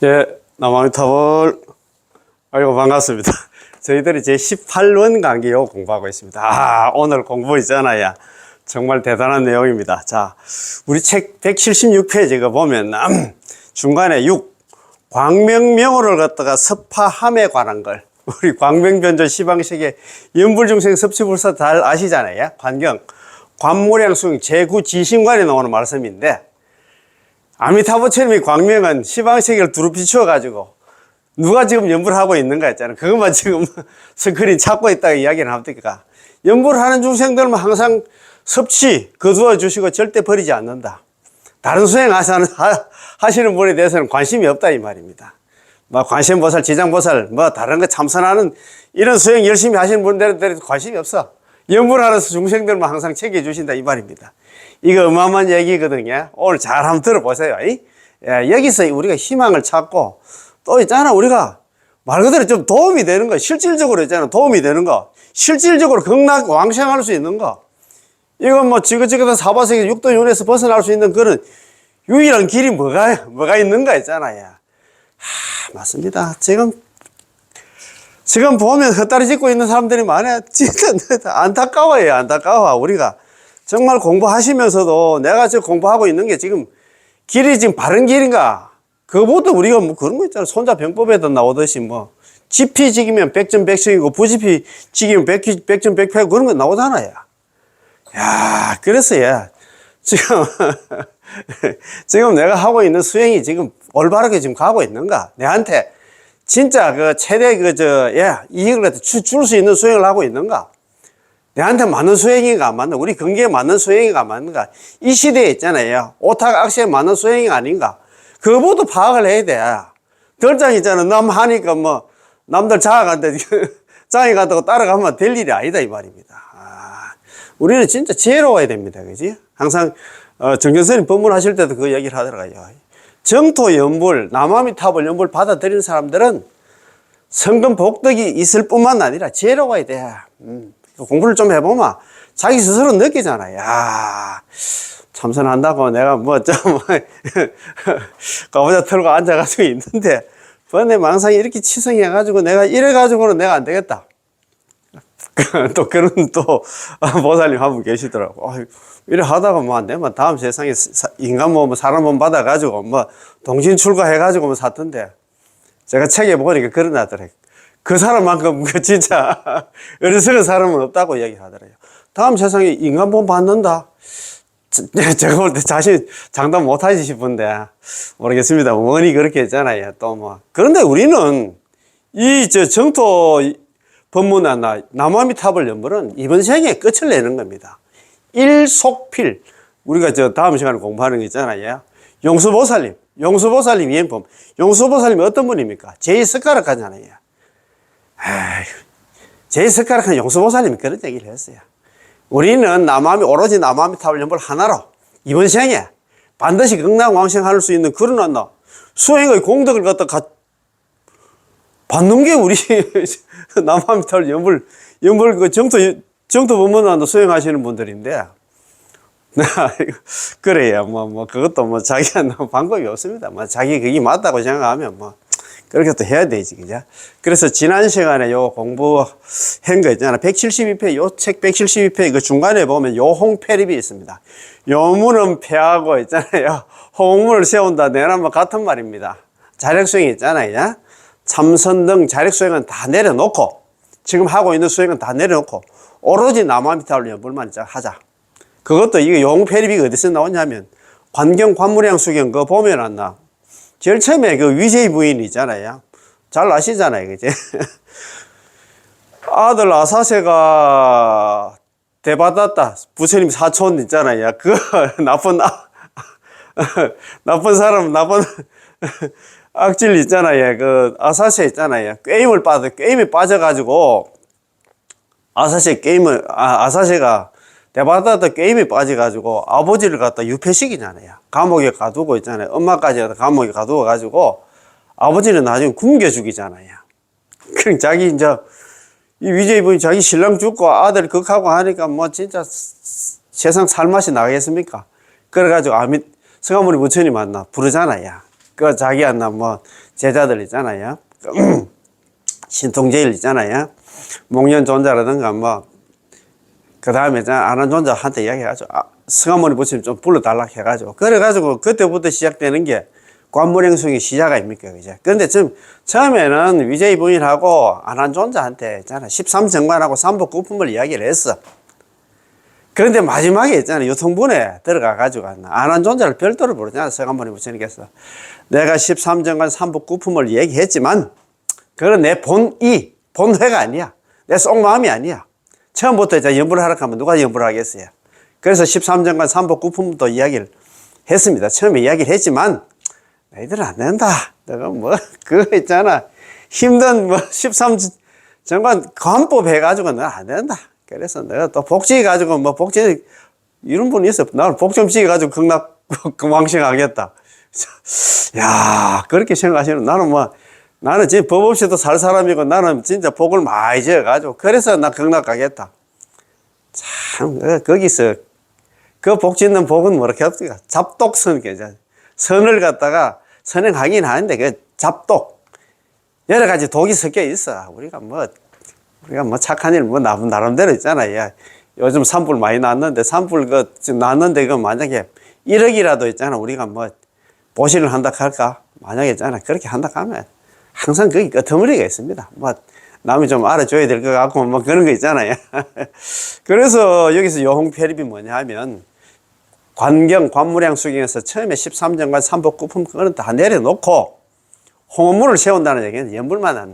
예, 남아미타볼. 아이고, 반갑습니다. 저희들이 제 18원 강의요 공부하고 있습니다. 오늘 공부 있잖아요. 정말 대단한 내용입니다. 자, 우리 책 176페이지가 보면, 중간에 6, 광명명호를 갖다가 섭파함에 관한 걸, 우리 광명변조 시방식의 연불중생 섭취불사 잘 아시잖아요. 관경, 관무량숭 제9지신관에 나오는 말씀인데, 아미타부처럼 이 광명은 시방세계를 두루 비추어가지고 누가 지금 연불을 하고 있는가 했잖아요. 그것만 지금 스크린 찾고 있다고 이야기를 합니까? 연불을 하는 중생들만 항상 섭취 거두어 주시고 절대 버리지 않는다. 다른 수행 하시는 분에 대해서는 관심이 없다 이 말입니다. 뭐 관세음보살, 지장보살, 뭐 다른 거 참선하는 이런 수행 열심히 하시는 분들한테 관심이 없어. 연불하는 중생들만 항상 챙겨주신다 이 말입니다. 이거 어마어마한 얘기거든요. 오늘 잘 한번 들어보세요. 여기서 우리가 희망을 찾고 또 있잖아, 우리가 말 그대로 좀 도움이 되는 거, 실질적으로 있잖아, 도움이 되는 거, 실질적으로 극락 왕생할 수 있는 거, 이건 뭐 지긋지긋한 사바세계 육도윤에서 벗어날 수 있는 그런 유일한 길이 뭐가 있는가 있잖아요. 맞습니다. 지금 보면 헛다리 짚고 있는 사람들이 많아요. 진짜 안타까워요. 안타까워. 우리가 정말 공부하시면서도 내가 지금 공부하고 있는 게 지금 길이 지금 바른 길인가? 그것보다 우리가 뭐 그런 거 있잖아. 손자병법에도 나오듯이 뭐 지피지기면 백전백승이고 부지피지기면 백전백패고 그런 거 나오잖아요. 야, 그래서요. 지금 내가 하고 있는 수행이 지금 올바르게 지금 가고 있는가? 내한테 진짜 그 최대 이익을 줄 수 있는 수행을 하고 있는가? 내한테 맞는 수행인가 안 맞는, 우리 경계에 맞는 수행인가 안 맞는가? 이 시대에 있잖아요. 오탁 악세에 맞는 수행이 아닌가? 그거부터 파악을 해야 돼. 덜장 있잖아. 남 하니까 뭐, 남들 자아간데, 장에 간다고 따라가면 될 일이 아니다, 이 말입니다. 우리는 진짜 지혜로워야 됩니다. 그지? 항상, 정경선님 법문하실 때도 그 얘기를 하더라고요. 정토 연불, 남아미타불 연불 받아들이는 사람들은 성금 복덕이 있을 뿐만 아니라 지혜로워야 돼. 공부를 좀 해보면 자기 스스로 느끼잖아. 야, 참선한다고 내가 가보자 털고 앉아가지고 있는데, 번뇌 망상이 이렇게 치성해가지고 내가 이래가지고는 내가 안 되겠다. 또 그런 보살님 한 분 계시더라고. 이래 하다가 뭐 안 되면 다음 세상에 인간 사람 몸 받아가지고 동신 출가해가지고 사던데, 제가 책에 보니까 그런 하더라고요. 그 사람만큼 진짜 어리석은 사람은 없다고 얘기하더라고요. 다음 세상에 인간 몸 받는다. 제가 볼 때 자신 장담 못하지 싶은데 모르겠습니다. 원이 그렇게 했잖아요. 또 뭐. 그런데 우리는 정토 법문하나 남아미타불 연불은 이번 생에 끝을 내는 겁니다. 일속필. 우리가 다음 시간에 공부하는 거 있잖아요. 용수보살님 이행법. 용수보살님이 어떤 분입니까? 제2석가락 하잖아요. 제2석가락한 용수보살님이 그런 얘기를 했어요. 우리는 오로지 남아미타불 연불 하나로 이번 생에 반드시 극락왕생할 수 있는 그런 수행의 공덕을 갖다 받는 게 우리 남아미타불 연불 그 정토 법문을 수행하시는 분들인데, 그래요. 그것도 자기가 방법이 없습니다. 자기 그게 맞다고 생각하면 그렇게 또 해야 되지, 그죠? 그래서 지난 시간에 요 공부한 거 있잖아. 172페이지, 요 책 172페이지 그 중간에 보면 요홍패립이 있습니다. 요문은 패하고 있잖아요. 홍문을 세운다. 내랑 같은 말입니다. 자력수행이 있잖아요. 참선 등 자력수행은 다 내려놓고, 지금 하고 있는 수행은 다 내려놓고, 오로지 남아미타불 연불만 하자. 그것도 이게 요홍패립이 어디서 나오냐면, 관경 관무량 수경 그거 보면 안 나. 제일 처음에 그 위제이 부인 있잖아요. 잘 아시잖아요. 그지? 아들 아사세가 대받았다. 부처님 사촌 있잖아요. 그 나쁜 사람, 나쁜 악질 있잖아요. 그 아사세 있잖아요. 게임에 빠져가지고 아사세가 대받았다 게임에 빠져가지고 아버지를 갖다 유폐시키잖아요. 감옥에 가두고 있잖아요. 엄마까지 감옥에 가두어가지고 아버지는 나중에 굶겨 죽이잖아요. 그럼 자기 이 위제이 분이 자기 신랑 죽고 아들 극하고 하니까 진짜 세상 살맛이 나겠습니까? 그래가지고 성가모니 부처님 만나 부르잖아요. 그 자기한테 뭐 제자들 있잖아요. 신통제일 있잖아요. 목련존자라든가 뭐, 그 다음에 아난존자한테 이야기해가지고, 성화모니 부처님 좀 불러달라 해가지고, 그래가지고 그때부터 시작되는 게 관무량숭의 시작 아닙니까? 그죠? 근데 처음에는 위제이 부인하고 아난존자한테 있잖아. 13정관하고 삼복구품을 이야기를 했어. 그런데 마지막에 있잖아. 유통분에 들어가가지고 아난존자를 별도로 부르잖아. 성화모니 부처님께서. 내가 13정관 삼복구품을 얘기했지만, 그건 내 본회가 아니야. 내 속마음이 아니야. 처음부터 이제 연불을 하라고 하면 누가 연불을 하겠어요? 그래서 13정관 삼복구품도 이야기를 했습니다. 처음에 이야기를 했지만, 너희들은 안 된다. 너가 뭐, 그거 있잖아. 힘든 13정관 관법 해가지고 너 안 된다. 그래서 내가 또 복지해가지고 복지, 이런 분이 있어. 나를 복 좀 지어가지고 금왕싱하겠다. 야, 그렇게 생각하시는 나는 지금 법 없이도 살 사람이고 나는 진짜 복을 많이 지어가지고 그래서 나 극락 가겠다. 참, 거기서 그 복 짓는 복은 뭐라게 합니까? 잡독선, 선을 갖다가 선행하긴 하는데 그 잡독. 여러 가지 독이 섞여 있어. 우리가 착한 일 나름대로 있잖아요. 요즘 산불 많이 났는데 산불 지금 났는데 만약에 1억이라도 있잖아. 우리가 보시를 한다 할까? 만약에 있잖아. 그렇게 한다 하면 항상 거기 끄트머리가 있습니다. 남이 좀 알아줘야 될 것 같고, 그런 거 있잖아요. 그래서 여기서 요홍패립이 뭐냐 하면, 관무량 수경에서 처음에 13정관 삼복구품 그거는 다 내려놓고, 홍원문을 세운다는 얘기는 연불만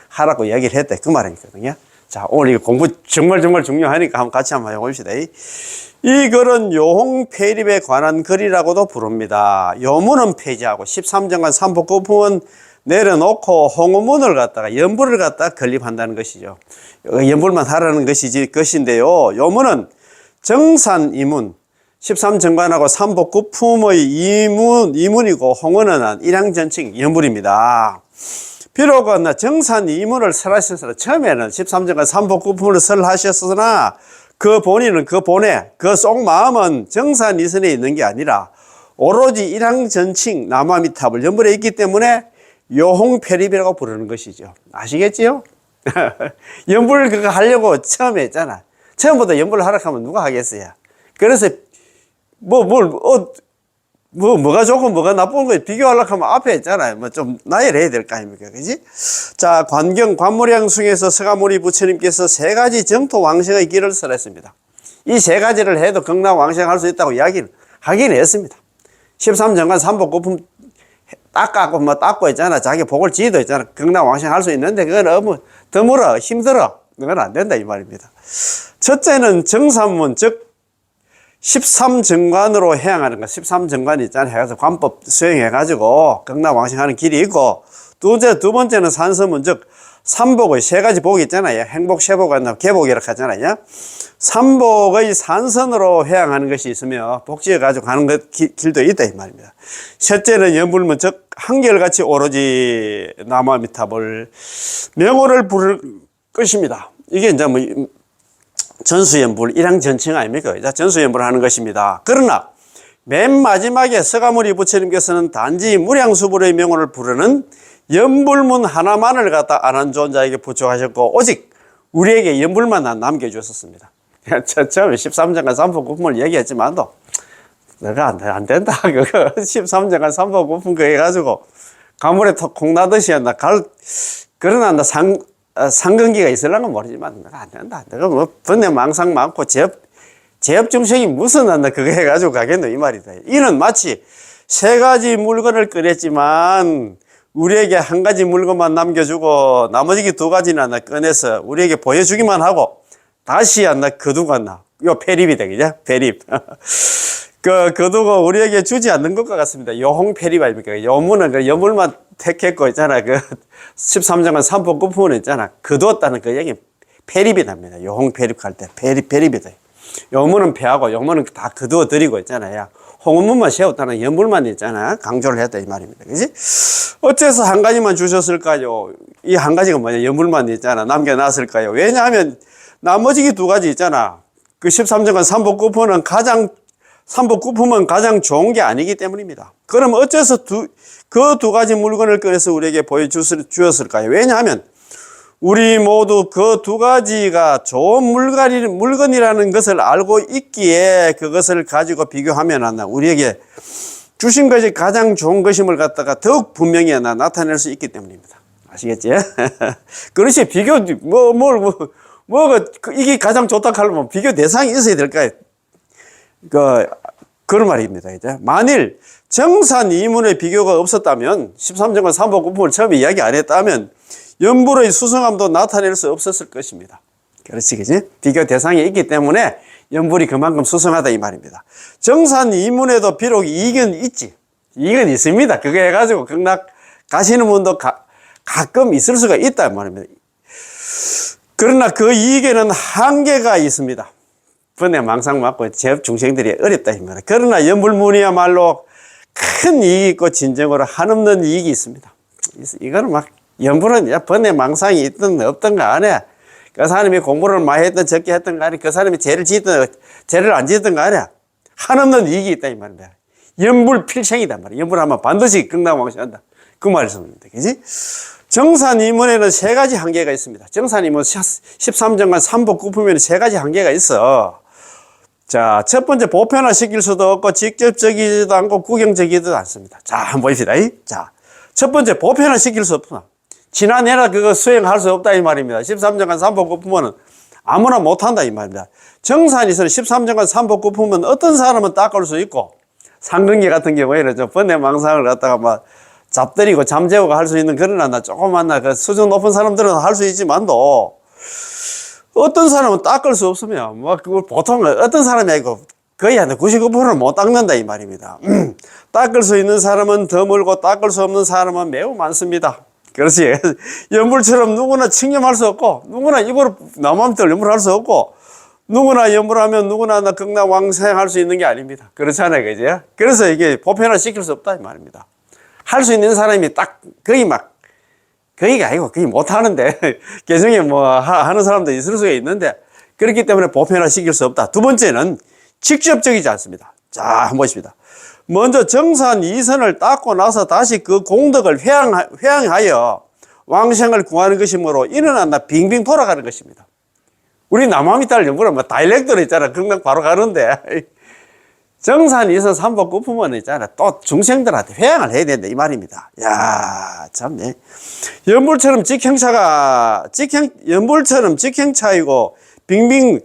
하라고 얘기를 했대. 그 말이거든요. 자, 오늘 이거 공부 정말 중요하니까 같이 한번 해봅시다. 이 글은 요홍패립에 관한 글이라고도 부릅니다. 요문은 폐지하고 13정관 삼복구품은 내려놓고 홍어문을 갖다가 연불을 갖다가 건립한다는 것이죠. 연불만 하라는 것인데요. 요문은 정산이문, 13정관하고 삼복구품의 이문이고 홍어는 일양전칭 연불입니다. 비록 정산이문을 설하셨으나 처음에는 13정관 삼복구품을 설하셨으나 그 본인은 그 속마음은 정산이선에 있는 게 아니라 오로지 일양전칭 남아미탑을 연불해 있기 때문에 요홍패립이라고 부르는 것이죠. 아시겠지요? 연불 그거 하려고 처음에 했잖아. 처음부터 연불을 하라고 하면 누가 하겠어요? 그래서 뭐가 좋고 뭐가 나쁜 거 비교하려고 하면 앞에 있잖아요. 좀 나열해야 될 거 아닙니까? 그지? 자, 관무량숭에서 서가모니 부처님께서 3가지 정토 왕생의 길을 설했습니다. 이 3가지를 해도 극락 왕생할 수 있다고 이야기를 하긴 했습니다. 13정관 삼복구품 닦고 있잖아. 자기 복을 지어도 있잖아. 극락 왕생할 수 있는데 그건 너무 드물어, 힘들어. 그건 안 된다 이 말입니다. 첫째는 정산문, 즉 13정관으로 해양하는 거. 13정관이 있잖아. 해가지고 관법 수행해가지고 극락 왕생하는 길이 있고, 두 번째는 산서문, 즉 삼복의 3가지 복이 있잖아요. 행복, 세복, 계복이라고 하잖아요. 삼복의 산선으로 해양하는 것이 있으며 복지해가지고 가는 길도 있다 이 말입니다. 셋째는 연불문, 즉 한결같이 오로지 남아미탑을 명호를 부를 것입니다. 이게 이제 전수연불, 일양전칭 아닙니까? 전수연불을 하는 것입니다. 그러나 맨 마지막에 서가모니 부처님께서는 단지 무량수불의 명호를 부르는 연불문 하나만을 갖다 아난존자에게 부처하셨고, 오직 우리에게 연불만 남겨주셨습니다. 처음에 13정관 삼복구품을 얘기했지만도 내가 안 된다. 그거 13정관 삼복구품 그거 해가지고 가물에 콩 나듯이 한다. 그러나 상근기가 있으려면 모르지만 내가 안 된다. 내가 번뇌 망상 많고 제업 중생이 무슨 그거 해가지고 가겠노 이 말이다. 이는 마치 3가지 물건을 꺼냈지만 우리에게 1가지 물건만 남겨주고 나머지 2가지는 꺼내서 우리에게 보여주기만 하고 다시 거두고 요 패립이다, 그죠? 패립. 거두고 우리에게 주지 않는 것과 같습니다. 요홍패립 아닙니까? 요문은 여물만 택했고 있잖아. 13정관 삼복구품은 있잖아. 거두었다는 그 얘기 패립이 납니다. 요홍패립 할 때 패립이다. 요문은 패하고 요문은 다 거두어 드리고 있잖아요. 홍문만 세웠다는 연불만 있잖아. 강조를 했다 이 말입니다. 그지? 어째서 1가지만 주셨을까요? 이 1가지가 뭐냐? 연불만 있잖아. 남겨놨을까요? 왜냐하면 나머지 2가지 있잖아. 그 13정관 삼복구품은 가장 삼복구품은 가장 좋은 게 아니기 때문입니다. 그럼 어째서 그 두 가지 물건을 꺼내서 우리에게 보여주었을까요? 왜냐하면 우리 모두 그 두 가지가 좋은 물건이라는 것을 알고 있기에 그것을 가지고 비교하면 우리에게 주신 것이 가장 좋은 것임을 갖다가 더욱 분명히 나타낼 수 있기 때문입니다. 아시겠지? 그렇지. 비교, 이게 가장 좋다 하려면 비교 대상이 있어야 될까요? 그런 말입니다. 이제. 만일 정산이문의 비교가 없었다면, 13정관 삼복구품을 처음에 이야기 안 했다면, 연불의 수성함도 나타낼 수 없었을 것입니다. 그렇지, 그지? 비교 대상이 있기 때문에 연불이 그만큼 수성하다 이 말입니다. 정산이문에도 비록 이익은 있지. 이익은 있습니다. 그거 해가지고 극락 가시는 분도 가끔 있을 수가 있다 이 말입니다. 그러나 그 이익에는 한계가 있습니다. 번뇌 망상 맞고 제업 중생들이 어렵다 이 말이에요. 그러나 연불문이야말로 큰 이익이 있고 진정으로 한없는 이익이 있습니다. 이거는 막 연불은 번뇌 망상이 있든 없든 간에 그 사람이 공부를 많이 했든 적게 했든 간에 그 사람이 죄를 짓든 죄를 안 짓든 간에 한없는 이익이 있다 이 말입니다. 연불 필생이단 말이에요. 연불하면 반드시 극락왕생한다. 그 말씀입니다. 그지? 정산이문에는 세 가지 한계가 있습니다. 정산이문 13정관 삼복구품에는 세 가지 한계가 있어. 자, 첫 번째 보편화시킬 수도 없고 직접적이지도 않고 구경적이지도 않습니다. 자, 한번 봅시다. 자, 첫 번째 보편화시킬 수 없구나. 지난해라 그거 수행할 수 없다 이 말입니다. 13정관 삼복구품은 아무나 못한다 이 말입니다. 정산에서는 13정관 삼복구품은 어떤 사람은 닦을 수 있고 상근기 같은 경우에는 좀 번뇌 망상을 갖다가 막 잡들이고 잠재우고 할 수 있는 그런 조그만 그 수준 높은 사람들은 할 수 있지만도 어떤 사람은 닦을 수 없으면 뭐 그걸 보통 어떤 사람이 아니고 거의 한 99%는 못 닦는다 이 말입니다. 닦을 수 있는 사람은 드물고 닦을 수 없는 사람은 매우 많습니다. 그렇지. 연불처럼 누구나 칭념할 수 없고 누구나 입으로 남한테 연불할 수 없고 누구나 연불하면 누구나 극락왕생할 수 있는 게 아닙니다. 그렇잖아요. 그죠? 그래서 이게 보편화 시킬 수 없다 이 말입니다. 할 수 있는 사람이 딱 거의 거의가 아니고 거의 못하는데 개중에 하는 사람도 있을 수가 있는데 그렇기 때문에 보편화 시킬 수 없다. 두 번째는 직접적이지 않습니다. 자, 한번 보십니다. 먼저 정산 이선을 닦고 나서 다시 그 공덕을 회항하여 왕생을 구하는 것이므로 이는 빙빙 돌아가는 것입니다. 우리 남아미탈 연구는 다이렉트로 있잖아. 극락 바로 가는데 정산 이선 삼복구품은 있잖아. 또 중생들한테 회항을 해야 된다 이 말입니다. 야, 참네. 연불처럼 직행차이고 빙빙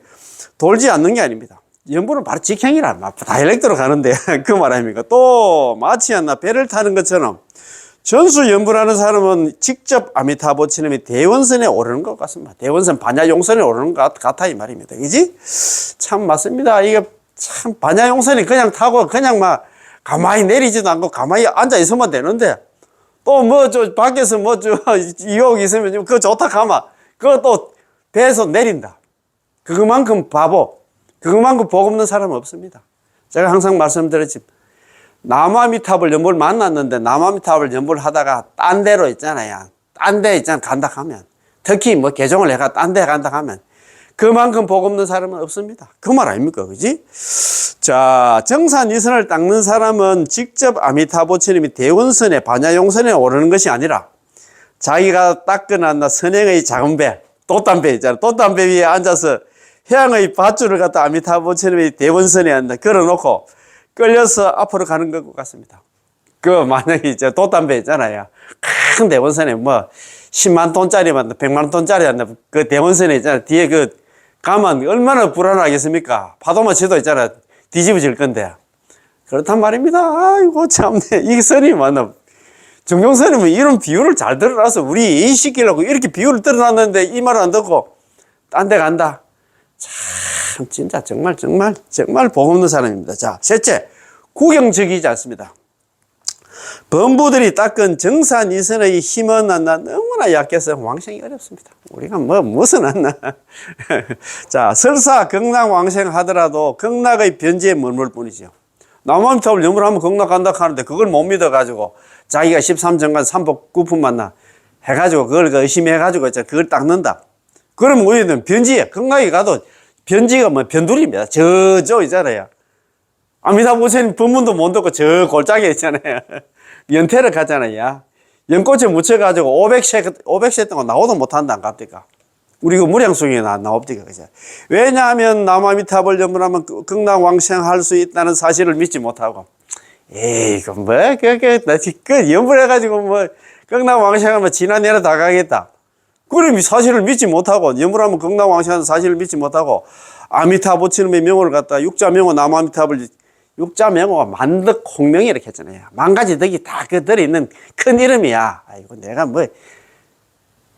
돌지 않는 게 아닙니다. 연불은 바로 직행이라 다이렉트로 가는데 그 말 아닙니까? 또 마치 배를 타는 것처럼 전수 연불하는 사람은 직접 아미타보치님이 대원선에 오르는 것 같습니다. 대원선 반야용선에 오르는 것 같아 이 말입니다. 그지? 참 맞습니다. 이게 참 반야용선이 그냥 타고 그냥 가만히 내리지도 않고 가만히 앉아 있으면 되는데 또 밖에서 유혹 있으면 그거 좋다 가마 그거 또 배에서 내린다. 그만큼 바보, 그만큼 복 없는 사람은 없습니다. 제가 항상 말씀드렸지. 남아미탑을 연불 만났는데 남아미탑을 연불하다가 딴 데로 있잖아요. 딴 데 간다 하면 특히 개종을 해가 딴 데 간다 하면 그만큼 복 없는 사람은 없습니다. 그 말 아닙니까? 그지? 자, 정산 이선을 닦는 사람은 직접 아미타보치님이 대원선에 반야용선에 오르는 것이 아니라 자기가 닦아놨나 선행의 작은 배, 돛담배 있잖아. 돛담배 위에 앉아서 해양의 밧줄을 갖다 아미타보치님이 대원선에 걸어놓고 끌려서 앞으로 가는 것 같습니다. 만약에 돛담배 있잖아요. 큰 대원선에 10만 톤짜리만 100만 톤짜리 그 대원선에 있잖아. 뒤에 가면 얼마나 불안하겠습니까? 파도만 쳐도 있잖아. 뒤집어질 건데. 그렇단 말입니다. 아이고, 참네. 이 선이 맞나. 정경선님은 이런 비유를 잘 들어놔서 우리 인식시키려고 이렇게 비유를 들어놨는데 이 말을 안 듣고 딴 데 간다. 참, 진짜 정말 복 없는 사람입니다. 자, 셋째, 구경적이지 않습니다. 범부들이 닦은 정산 이선의 힘은 너무나 약해서 왕생이 어렵습니다. 우리가 무슨 자, 설사 극락 왕생 하더라도 극락의 변지에 머물 뿐이죠. 남아미탑을 연불하면 극락 간다 하는데 그걸 못 믿어가지고 자기가 13정관 삼복구품만 해가지고 그걸 의심해가지고 그걸 닦는다. 그러면 우리는 변지에 극락에 가도 변지가 변두리입니다. 저쪽 있잖아요. 아미타불 부처님 법문도 못 듣고 저 골짜기에 있잖아요. 연태를 가잖아요. 연꽃에 묻혀가지고 500세 동안 나오도 못한다, 안 갑니까? 우리 그 무량수경에 안 나옵니까? 그죠? 왜냐하면 남아미타불 연불하면 극락왕생할 수 있다는 사실을 믿지 못하고, 에이, 그 뭐, 그 연불해가지고 뭐, 극락왕생하면 지난해로 다 가겠다. 그럼 사실을 믿지 못하고, 연불하면 극락왕생하는 사실을 믿지 못하고, 아미타부처님의 명호를 갖다 육자명호 남아미타불 육자명호가 만덕 홍명이 이렇게 했잖아요. 만 가지 덕이 다 그 들어있는 큰 이름이야. 아이고, 내가 뭐,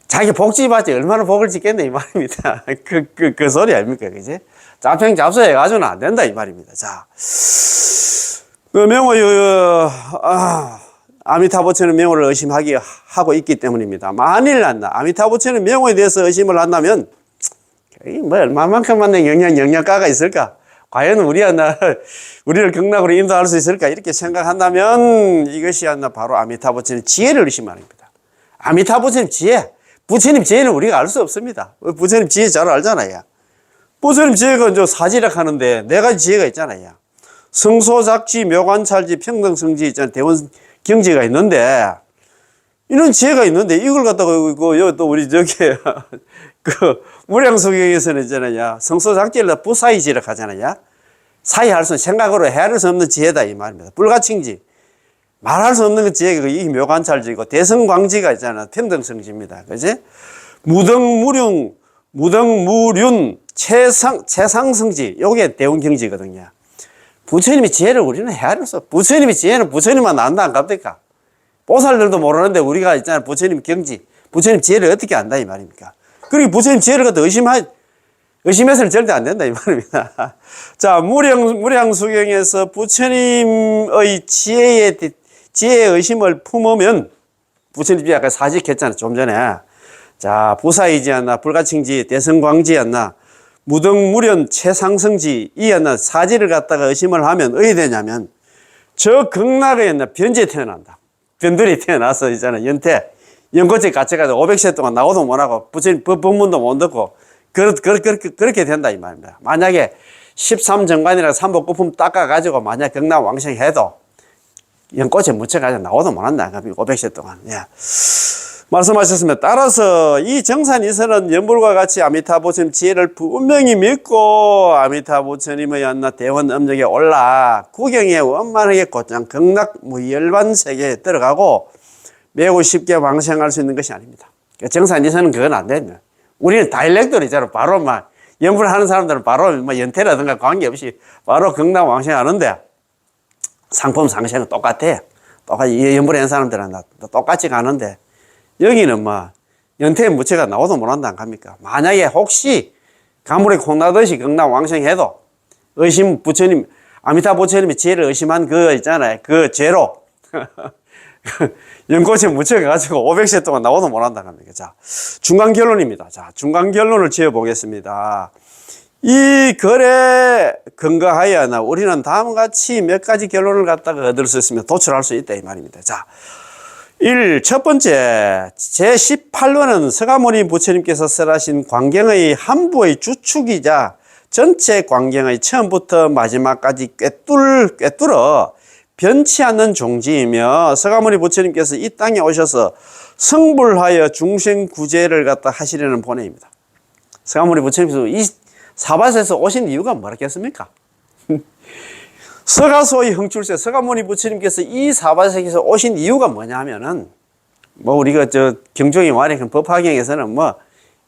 자기 복지 받지 얼마나 복을 짓겠네, 이 말입니다. 그 소리 아닙니까, 그지? 잡생잡소 해가지고는 안 된다, 이 말입니다. 자. 그 명호, 아미타부처님 명호를 하고 있기 때문입니다. 만일 아미타부처님 명호에 대해서 의심을 한다면, 뭐, 얼마만큼만 영양가가 있을까? 과연 우리를 극락으로 인도할 수 있을까? 이렇게 생각한다면 이것이 바로 아미타부처님 지혜를 의심하는 겁니다. 아미타부처님 지혜. 부처님 지혜는 우리가 알 수 없습니다. 부처님 지혜 잘 알잖아요. 부처님 지혜가 이제 사지락 하는데 네 가지 지혜가 있잖아요. 성소작지, 묘관찰지, 평등성지 있잖아요. 대원경지가 있는데 이런 지혜가 있는데 이걸 갖다가 또 우리 그 무량수경에서는 있잖아요. 성소작지를 부사이지락 하잖아요. 사이할 수 생각으로 헤아릴 수 없는 지혜다 이 말입니다. 불가칭지. 말할 수 없는 그 지혜가 이 묘관찰지고 대성광지가 있잖아. 평등성지입니다. 그지? 무등무륜 최상성지. 요게 대원경지거든요. 부처님의 지혜를 우리는 헤아릴 수 없어. 부처님의 지혜는 부처님만 안다 안 갑니까? 보살들도 모르는데 우리가 있잖아. 부처님 경지. 부처님 지혜를 어떻게 안다 이 말입니까? 그리고 부처님 지혜를 갖다 의심해서는 절대 안 된다 이 말입니다. 자, 무량수경에서 부처님의 지혜의 의심을 품으면 부처님이 아까 사직했잖아 좀 전에. 자, 부사이지 않나 불가칭지 대성광지 않나 무등무련 최상성지 이 않나 사지를 갖다가 의심을 하면 어디 되냐면 저 극락에 있나 변제에 태어난다. 변들이 태어나서 있잖아 연꽃에 갇혀가지고 500세 동안 나오도 못하고 부처님 법문도 못 듣고 그렇게 된다 이 말입니다. 만약에 13정관이나 삼복구품 닦아가지고 만약 극락왕생해도 연꽃에 묻혀가지고 나오도 못한다. 500세 동안. 예. 말씀하셨습니다. 따라서 이 정산이서는 연불과 같이 아미타부처님 지혜를 분명히 믿고 아미타부처님의 대원 음력에 올라 구경에 원만하게 곧장 극락 무열반 세계에 들어가고 매우 쉽게 왕생할 수 있는 것이 아닙니다. 정산이서는 그건 안 됩니다. 우리는 다일렉트로 있잖아. 바로 연불하는 사람들은 바로 연태라든가 관계없이 바로 극락 왕생하는데 상품 상생은 똑같아. 똑같이 연불하는 사람들은 똑같이 가는데 여기는 연태에 무채가 나오도 못한다 안 갑니까? 만약에 혹시 가물에 콩나듯이 극락 왕생해도 부처님 아미타 부처님의 지혜를 의심한 그거 있잖아요. 그 죄로 연꽃에 묻혀가지고 500세 동안 나오도 못한다 합니다. 자, 중간 결론입니다. 자, 중간 결론을 지어보겠습니다. 이 글에 근거하여 우리는 다음과 같이 몇 가지 결론을 갖다가 얻을 수 있으면 도출할 수 있다 이 말입니다. 자, 첫 번째, 제18원은 서가모니 부처님께서 설하신 광경의 한부의 주축이자 전체 광경의 처음부터 마지막까지 꿰뚫어 변치 않는 종지이며 서가모니 부처님께서 이 땅에 오셔서 성불하여 중생 구제를 갖다 하시려는 본회입니다. 서가모니 부처님께서 이 사바세에서 오신 이유가 뭐겠습니까? 서가소의 흥출세 서가모니 부처님께서 이 사바세에서 오신 이유가 뭐냐면은 우리가 경종이 완행한 법화경에서는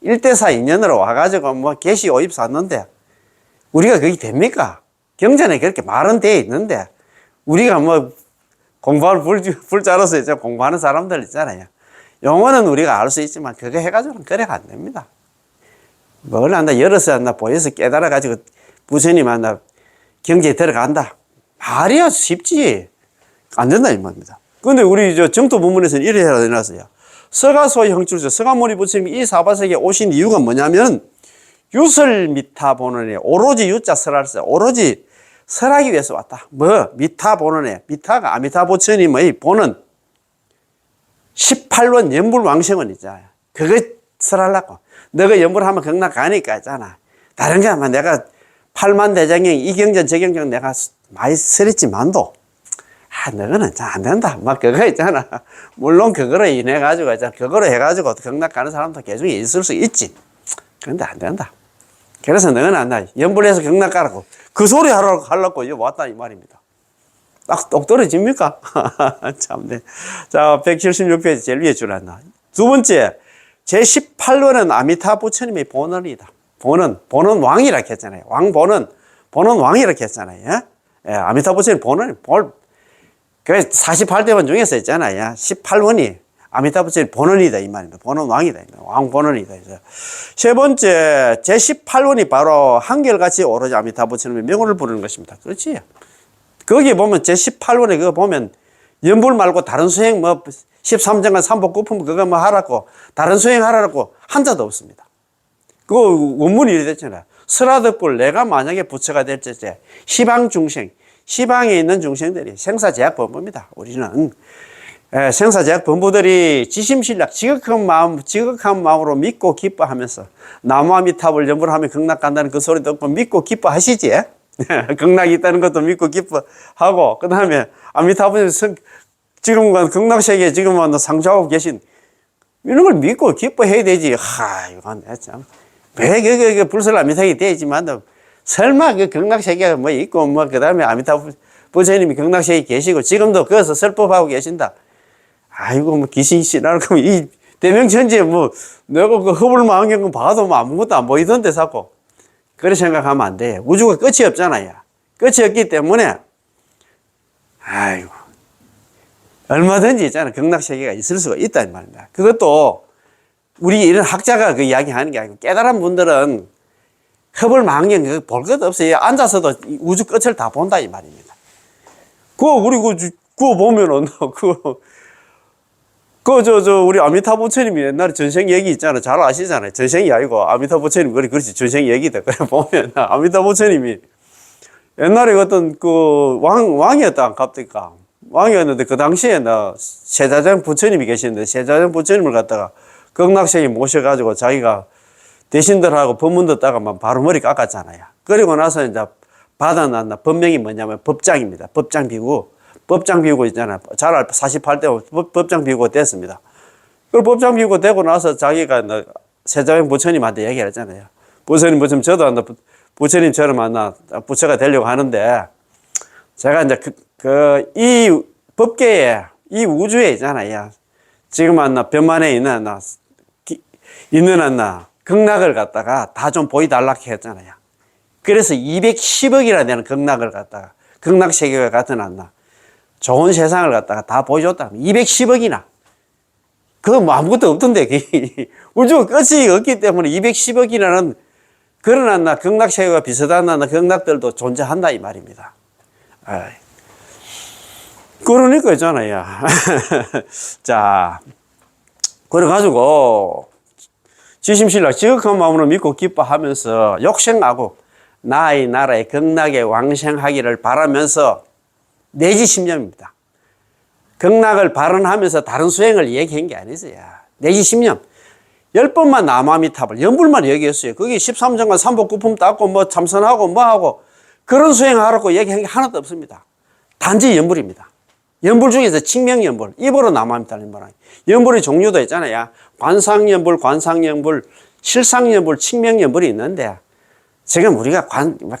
1대4 인연으로 와가지고 계시 오입 샀는데 우리가 그게 됩니까? 경전에 그렇게 말은 돼 있는데 우리가 공부할 불 자로서 이제 공부하는 사람들 있잖아요. 용어는 우리가 알 수 있지만 그거 해가지고는 그래가 안 됩니다. 뭘 한다, 열어서 한다, 보여서 깨달아가지고 부처님 한다, 경지에 들어간다. 말이야, 쉽지. 안 된다, 이 말입니다. 근데 우리 정토 부문에서는 이래 해놨어요. 서가소의 형출세, 서가모니 부처님이 이 사바세계에 오신 이유가 뭐냐면, 유설미타본원에 오로지 유자 설할세, 오로지 설하기 위해서 왔다. 미타본원에, 미타가 아미타 부처님의 본은 18원 연불왕생원 있잖아요. 그거 설하려고. 너가 연불하면 극락 가니까 있잖아. 다른 게 아마 내가 8만 대장경, 이경전, 저경전 내가 많이 쓰랬지만도, 너거는 잘 안 된다. 막 그거 있잖아. 물론 그거로 인해 가지고, 그거로 해가지고 경락 가는 사람도 개중에 있을 수 있지. 그런데 안 된다. 그래서 너는 안 나. 연불해서 경락 가라고. 그 소리 하려고 여기 왔다, 이 말입니다. 딱 똑 떨어집니까? 참, 네. 자, 176페이지 제일 위에 줄 앉나. 두 번째, 제18원은 아미타 부처님의 본원이다. 본원 왕이라 했잖아요. 본원 왕이라 했잖아요. 예, 아미타 부처님 본원이, 그 48대원 중에서 있잖아요. 18원이 아미타 부처님 본원이다, 이 말입니다. 본원 왕이다. 왕 본원이다. 세 번째, 제18원이 바로 한결같이 오로지 아미타 부처님의 명호를 부르는 것입니다. 그렇지? 거기 보면 제18원에 그거 보면 연불 말고 다른 수행 13정간 삼복 구품 그거 하라고 다른 수행 하라고 한자도 없습니다. 그거 원문이 이래 됐잖아요. 설화덕불 내가 만약에 부처가 될 때 시방 중생, 시방에 있는 중생들이 생사제약 범부입니다. 우리는 생사제약 범부들이 지심신락 지극한 마음으로 믿고 기뻐하면서 나무아미탑을 연불하면 극락 간다는 그 소리 듣고 믿고 기뻐하시지? 극락이 있다는 것도 믿고 기뻐하고, 그 다음에 아미타불 지금 극락세계에 지금 상주하고 계신 이런 걸 믿고 기뻐해야 되지. 이건 참. 왜 불설 아미타불이 되지만 설마 그 극락세계가 뭐 있고 그 다음에 아미타불 부처님이 극락세계에 계시고 지금도 거기서 설법하고 계신다. 아이고 뭐 귀신이시라고 이 대명천지에 내가 그 허블망경 봐도 아무것도 안 보이던데 자꾸. 그렇게 생각하면 안 돼. 우주가 끝이 없잖아요. 끝이 없기 때문에, 아이고, 얼마든지 있잖아. 극락세계가 있을 수가 있다, 이 말입니다. 그것도, 우리 이런 학자가 그 이야기 하는 게 아니고, 깨달은 분들은 허블망경 볼 것도 없어요. 앉아서도 우주 끝을 다 본다, 이 말입니다. 우리 그거 보면은, 우리 아미타 부처님이 옛날에 전생 얘기 있잖아. 잘 아시잖아요. 전생이 아니고, 아미타 부처님, 그렇지. 전생 얘기다. 그래, 보면, 아미타 부처님이 옛날에 어떤 왕이었다, 갑니까? 왕이었는데, 그 당시에 세자장 부처님이 계시는데, 세자장 부처님을 갖다가 극락세계 모셔가지고 자기가 대신들하고 법문 듣다가 바로 머리 깎았잖아요. 그리고 나서 이제 받아놨나, 법명이 뭐냐면 법장입니다. 법장 비구. 법장 비우고 있잖아요. 잘 48대 법장 비우고 됐습니다. 그 법장 비우고 되고 나서 자기가 세자영 부처님한테 얘기를 했잖아요. 부처님, 저도 부처님처럼 부처가 되려고 하는데, 제가 이제 이 법계에, 이 우주에 있잖아요. 지금 변만에 있는 극락을 갖다가 다 좀 보여달라고 했잖아요. 그래서 210억이나 되는 극락을 갖다가, 극락세계가 같은 좋은 세상을 갖다가 다 보여줬다. 210억이나. 그거 아무것도 없던데. 우주가 끝이 없기 때문에 210억이라는 그런 극락세계가 비슷한 극락들도 존재한다, 이 말입니다. 그러니까 있잖아요. 자, 그래가지고, 지심신락 지극한 마음으로 믿고 기뻐하면서 욕생하고 나의 나라의 극락에 왕생하기를 바라면서 내지 10년입니다. 극락을 발언하면서 다른 수행을 얘기한 게 아니었어요. 내지 10년. 10번만 나무아미탑을, 연불만 얘기했어요. 거기 13정간 삼복 구품 닦고 참선하고 하고 그런 수행하라고 얘기한 게 하나도 없습니다. 단지 연불입니다. 연불 중에서 칙명연불, 입으로 나무아미탑을 말하는 연불의 종류도 있잖아요. 관상연불, 실상연불, 칙명연불이 있는데 지금 우리가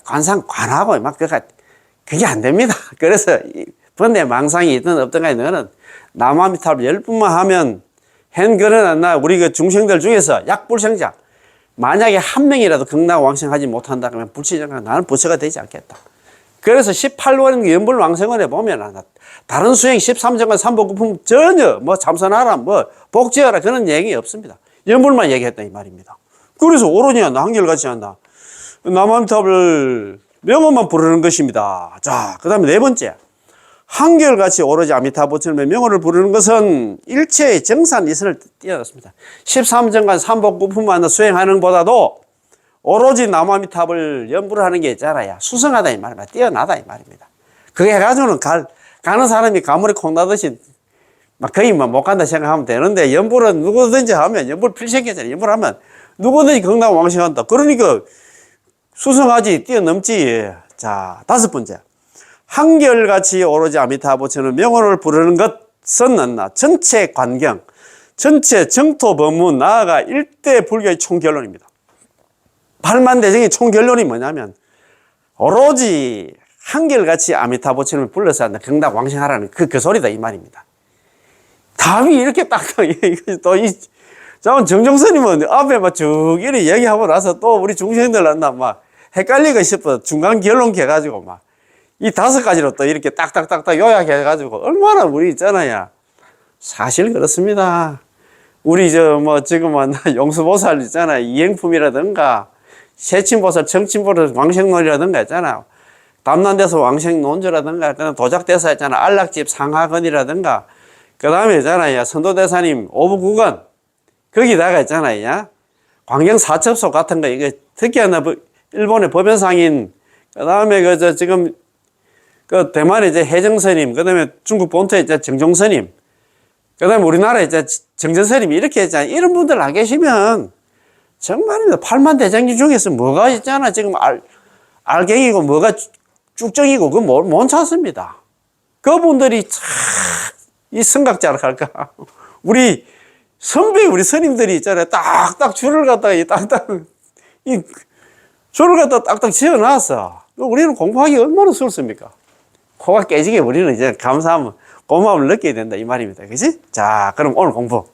관상관하고 그게 안 됩니다. 그래서 번뇌 망상이 있든 없든 간에 너는 나무아미탑을 10분만 하면 hen 우리 그 중생들 중에서 약불생자 만약에 한 명이라도 극락 왕생하지 못한다 그러면 불치정가 나는 부처가 되지 않겠다. 그래서 18원 연불 왕생원에 보면 다른 수행 13정간 삼복구품 전혀 참선하라 복지하라 그런 얘기 없습니다. 연불만 얘기했다 이 말입니다. 그래서 오로지 한결같이 한다. 나무아미탑을 명호만 부르는 것입니다. 자, 그 다음에 네 번째. 한결같이 오로지 아미타 부처님의 명호를 부르는 것은 일체의 정산 이선을 뛰어넘습니다. 13정간 삼복구품만 수행하는 것보다도 오로지 나무아미탑을 연불하는 게 있잖아요. 수성하다 이 말입니다. 뛰어나다 이 말입니다. 그게 해가지고는 가는 사람이 가물에 콩 나듯이 거의 못 간다 생각하면 되는데 연불은 누구든지 하면 연불 필생이잖아요. 연불하면 누구든지 극락 왕생한다. 그러니까 수성하지 뛰어넘지. 자, 다섯 번째. 한결같이 오로지 아미타 부처는 명호를 부르는 것은 않나 전체 관경, 전체 정토 법문, 나아가 일대 불교의 총결론입니다. 팔만대정의 총결론이 뭐냐면 오로지 한결같이 아미타 부처님을 불러서 경락 왕생하라는 그 소리다 이 말입니다. 답이 이렇게 딱딱 또이 정정스님은 앞에 막 쭉 이렇게 얘기하고 나서 또 우리 중생들한테 막 헷갈리고 싶어 중간 결론 해가지고 막 이 5가지로 또 이렇게 딱딱딱딱 요약해가지고 얼마나 우리 있잖아요. 사실 그렇습니다. 우리 지금은 용수보살 있잖아요. 이행품이라든가 세친보살, 청친보살, 왕생론이라든가 있잖아요. 담난대서 왕생논조라든가 도작대사 있잖아. 안락집 상하건이라든가 그 다음에 있잖아요. 선도대사님 오부구건 거기다가 있잖아요. 광경 사첩소 같은 거 이게 특히나 일본의 법연상인 그 다음에 지금 그 대만의 이제 해정스님 그 다음에 중국 본토에 이제 정종스님 그 다음에 우리나라에 이제 정전스님 이렇게 있잖아요. 이런 분들 안 계시면 정말입니다. 팔만대장님 중에서 뭐가 있잖아. 지금 알갱이고 뭐가 쭉정이고 그거 못 찾습니다. 그분들이 참 이 성각자라 할까. 우리 선배 우리 스님들이 있잖아요. 딱딱 줄을 갖다가 줄을 갖다가 딱딱 지어놨어. 우리는 공부하기 얼마나 수월습니까? 코가 깨지게 우리는 이제 감사하면 고마움을 느껴야 된다 이 말입니다. 그지? 자, 그럼 오늘 공부.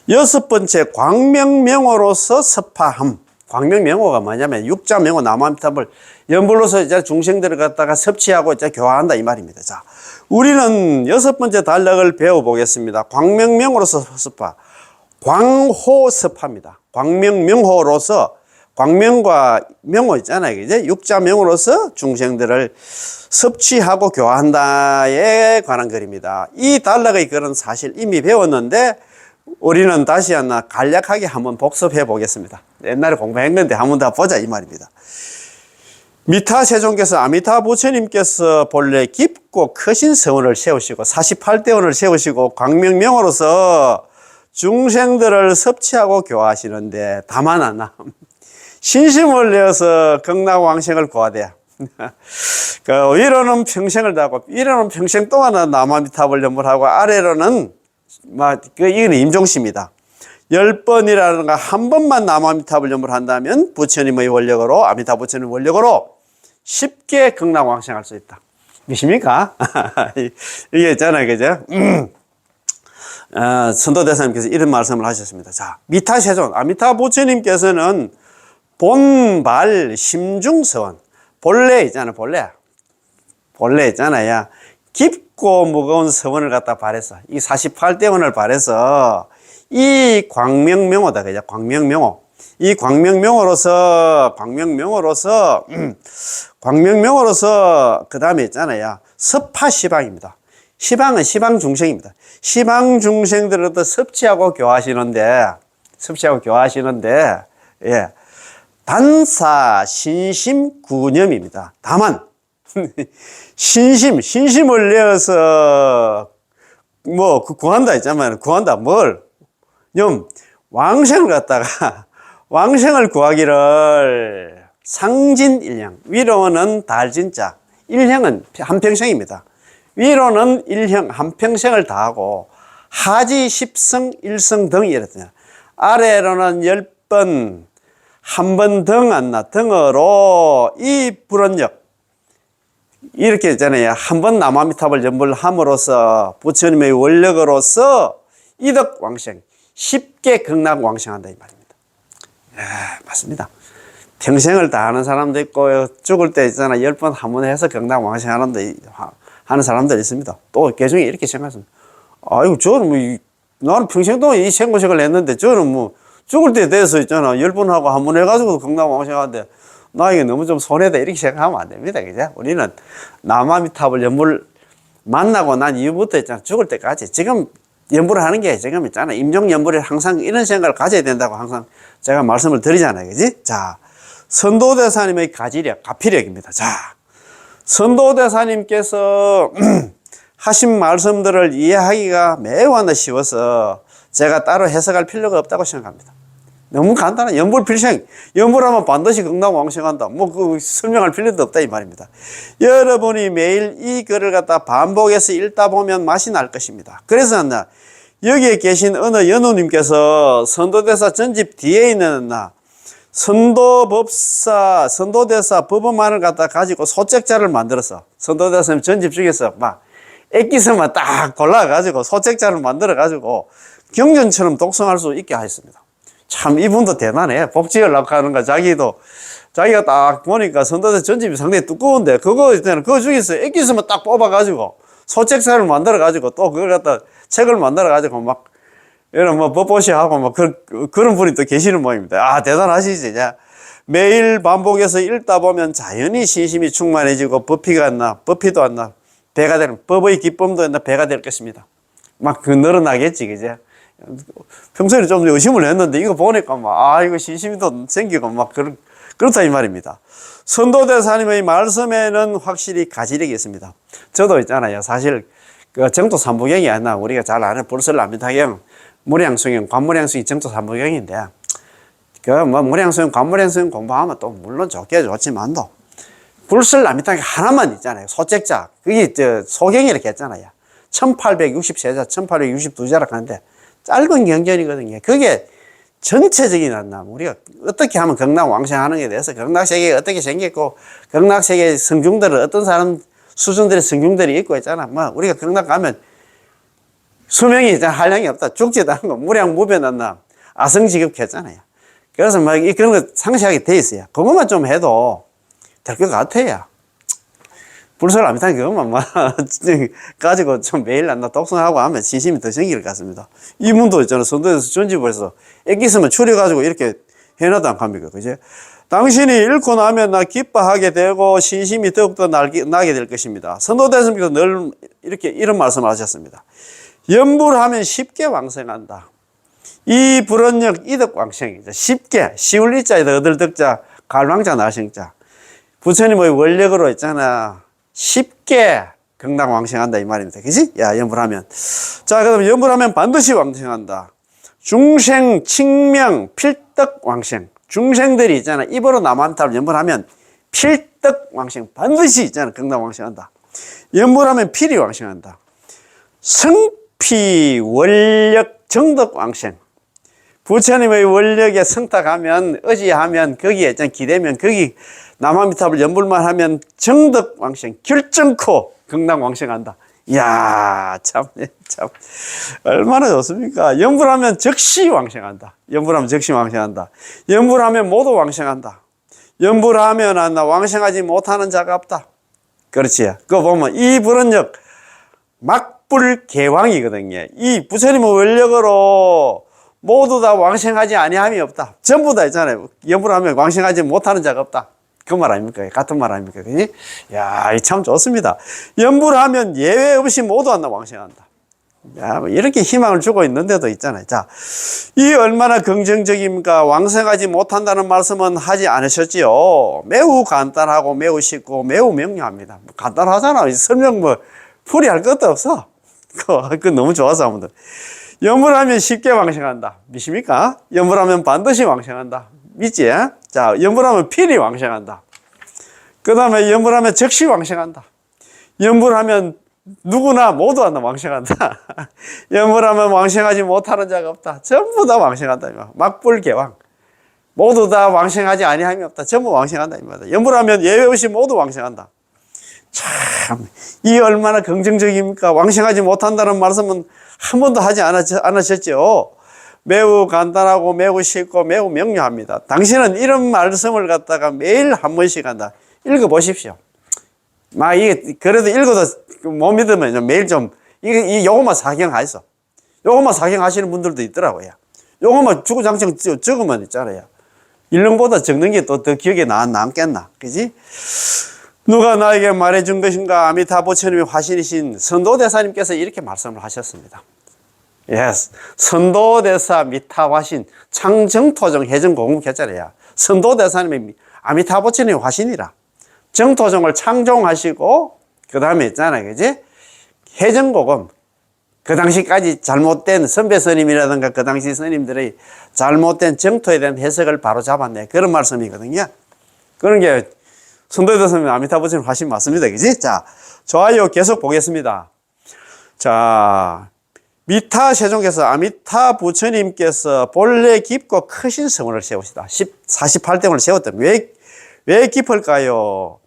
6번째 광명명호로서 섭파함. 광명명호가 뭐냐면 육자명호 남아미탑을 연불로서 이제 중생들을 갖다가 섭취하고 이제 교화한다 이 말입니다. 자, 우리는 6번째 단락을 배워보겠습니다. 광명명호로서 섭파. 광호섭파입니다. 광명명호로서 광명과 명호 있잖아요. 이제 육자명호로서 중생들을 섭취하고 교화한다에 관한 글입니다. 이 단락의 글은 사실 이미 배웠는데 우리는 다시 하나 간략하게 한번 복습해 보겠습니다. 옛날에 공부했는데 한번 더 보자 이 말입니다. 미타 세존께서 아미타 부처님께서 본래 깊고 크신 서원을 세우시고 48대원을 세우시고 광명명호로서 중생들을 섭취하고 교화하시는데 다만 하나 신심을 내어서 극락왕생을 구하되 위로는 평생을 다하고 위로는 평생 동안 남아미탑을 연불하고 아래로는 이건 임종시입니다. 10번이라든가 한 번만 남아미탑을 연불한다면 부처님의 원력으로 아미타 부처님 원력으로 쉽게 극락왕생할 수 있다. 믿습니까? 이게 있잖아요, 그죠? 선도대사님께서 이런 말씀을 하셨습니다. 자, 미타세존 아미타 부처님께서는 본발 심중서원 본래 있잖아요. 본래 있잖아요. 깊고 무거운 서원을 갖다 발해서 이 48대원을 발해서 이 광명명호다. 그죠? 광명명호. 이 광명명호로서 그 다음에 있잖아요. 섭파시방입니다. 시방은 시방중생입니다. 시방중생들을 섭취하고 교화하시는데, 예. 단사 신심구념입니다. 다만, 신심을 내어서, 구한다 했잖아요. 구한다. 뭘? 왕생을 갖다가, 왕생을 구하기를 상진일형, 위로는 달진자, 일형은 한평생입니다. 위로는 일형, 한평생을 다하고, 하지 10성, 1성 등이 이랬더니, 아래로는 10번, 한 번 등 안 나, 등으로 이 불원력, 이렇게 있잖아요. 한 번 남아미탑을 연불함으로써 부처님의 원력으로서 이덕 왕생, 쉽게 극락 왕생한다 이 말입니다. 맞습니다. 평생을 다하는 사람도 있고 죽을 때 있잖아 10번 한 번 해서 극락 왕생하는 사람들 있습니다. 또 개중에 이렇게 생각합니다. 아이고 저는 나는 평생 동안 이 생고생을 했는데 저는 죽을 때 돼서 있잖아 10번 하고 한 번 해가지고 극락 왕생하는데 나에게 너무 좀 손해다 이렇게 생각하면 안 됩니다. 그죠? 우리는 남아미탑을 연불 만나고 난 이후부터 있잖아 죽을 때까지 지금 연불을 하는 게 지금 있잖아 임종 연불에 항상 이런 생각을 가져야 된다고 항상 제가 말씀을 드리잖아요. 그지? 자, 선도대사님의 가피력입니다. 자, 선도대사님께서 하신 말씀들을 이해하기가 매우 쉬워서 제가 따로 해석할 필요가 없다고 생각합니다. 너무 간단한 연불필생. 연불하면 반드시 극락왕생한다. 뭐 그 설명할 필요도 없다 이 말입니다. 여러분이 매일 이 글을 갖다 반복해서 읽다 보면 맛이 날 것입니다. 그래서 나 여기에 계신 어느 연우님께서 선도대사 전집 뒤에 있는 선도법사, 선도대사 법어만을 갖다 가지고 소책자를 만들어서 선도대사님 전집 중에서 막 액기서만 딱 골라가지고 소책자를 만들어가지고 경전처럼 독송할 수 있게 하였습니다. 참 이분도 대단해. 복지하려고 하는 거 자기가 딱 보니까 선도대사 전집이 상당히 두꺼운데 그거 중에서 액기서만 딱 뽑아가지고 소책자를 만들어가지고 또 그걸 갖다 책을 만들어가지고 막 이런 뭐 법보시하고 막 그런 분이 또 계시는 모양입니다. 아 대단하시지. 매일 반복해서 읽다 보면 자연히 신심이 충만해지고 법피도 안 나. 배가 되는 법의 기쁨도 안 나. 배가 될 것입니다. 막 늘어나겠지, 그제? 평소에 좀 의심을 했는데 이거 보니까 이거 신심이 또 생기고 막 그렇다 이 말입니다. 선도대사님의 말씀에는 확실히 가지력이 있습니다. 저도 있잖아요. 사실 그 정토 삼부경이 아니라 우리가 잘 아는 불설남미타경, 무량수경, 관무량수경이 정토 삼부경인데 그 뭐 무량수경, 관무량수경 공부하면 또 물론 좋지만도 불설남미타경 하나만 있잖아요. 소책자. 그게 소경이 이렇게 했잖아요. 1860세자, 1862자락 하는데 짧은 경전이거든요. 그게 전체적인 우리가 어떻게 하면 극락왕생하는 게 대해서 극락세계가 어떻게 생겼고 극락세계 성중들은 어떤 사람 수준들의 성중들이 있고 있잖아. 뭐 우리가 극락 가면 수명이 있잖아. 한량이 없다. 죽지도 않고 무량무변한 아성지급했잖아요. 그래서 막 그런 거 상세하게 돼 있어요. 그것만 좀 해도 될 것 같아요. 불설남미타경 그것만 가지고 좀 매일 독성하고 하면 진심이 더 생길 것 같습니다. 이분도 있잖아. 선도에서 전집을 해서 액기스만 추려가지고 이렇게 해놔도 안 합니까? 그지? 당신이 읽고 나면 기뻐하게 되고 신심이 더욱더 나게 될 것입니다. 선도대사님께서 늘 이런 말씀을 하셨습니다. 연불하면 쉽게 왕생한다. 이 불언역 이덕왕생이죠. 쉽게, 쉬울 이자에다 얻을 덕자, 갈왕자 나생자. 부처님의 원력으로 있잖아. 쉽게 극락왕생한다 이 말입니다. 그지? 연불하면. 자, 그럼 연불하면 반드시 왕생한다. 중생, 칭명, 필덕왕생. 중생들이 있잖아. 입으로 남한타를 연불하면 필덕왕생. 반드시 있잖아. 극락왕생한다. 연불하면 필이왕생한다. 성피, 원력, 정덕왕생. 부처님의 원력에 성탁하면, 의지하면, 거기에 기대면, 거기 남한미탑을 연불만 하면 정덕왕생, 결정코 극락왕생한다. 이야, 참. 얼마나 좋습니까? 연불하면 즉시 왕생한다. 연불하면 즉시 왕생한다. 연불하면 모두 왕생한다. 연불하면 왕생하지 못하는 자가 없다. 그렇지. 그거 보면 이 불언역 막불개왕이거든요. 이 부처님의 원력으로 모두 다 왕생하지 아니함이 없다. 전부 다 있잖아요. 연불하면 왕생하지 못하는 자가 없다. 그 말 아닙니까? 같은 말 아닙니까? 그지? 야, 참 좋습니다. 연불하면 예외 없이 모두 왕생한다. 야, 이렇게 희망을 주고 있는데도 있잖아요. 자, 이 얼마나 긍정적입니까? 왕생하지 못한다는 말씀은 하지 않으셨지요. 매우 간단하고 매우 쉽고 매우 명료합니다. 간단하잖아. 설명 풀이할 것도 없어. 그거 너무 좋아서 아무튼. 연불하면 쉽게 왕생한다. 믿습니까? 연불하면 반드시 왕생한다. 믿지? 자, 연불하면 필히 왕생한다. 그 다음에 연불하면 즉시 왕생한다. 연불하면 누구나 모두 왕생한다. 연불하면 왕생하지 못하는 자가 없다. 전부 다 왕생한다. 막불개왕. 모두 다 왕생하지 아니함이 없다. 전부 왕생한다. 연불하면 예외 없이 모두 왕생한다. 참, 이 얼마나 긍정적입니까? 왕생하지 못한다는 말씀은 한 번도 하지 않으셨죠. 매우 간단하고 매우 쉽고 매우 명료합니다. 당신은 이런 말씀을 갖다가 매일 한 번씩 한다. 읽어보십시오. 그래도 읽어도 못 믿으면 매일 요것만 사경하셔. 요것만 사경하시는 분들도 있더라고요. 요것만 주구장창 적으면 있잖아요. 읽는 것보다 적는 게 또 더 기억에 남겠나. 그지? 누가 나에게 말해준 것인가? 아미타 부처님의 화신이신 선도대사님께서 이렇게 말씀을 하셨습니다. Yes. 선도대사 미타화신 창정토정 해정공무 개짜래야. 선도대사님의 아미타부처님의 화신이라. 정토정을 창종하시고 그 다음에 있잖아요. 그지? 해정고금 그 당시까지 잘못된 선배 스님이라든가 그 당시 스님들의 잘못된 정토에 대한 해석을 바로 잡았네. 그런 말씀이거든요. 그런 게 선도도 스님 아미타부처님 하신 맞습니다. 그지? 자, 좋아요. 계속 보겠습니다. 자, 미타 세종께서 아미타 부처님께서 본래 깊고 크신 성원을 세우시다. 48등을 세웠다. 왜 깊을까요?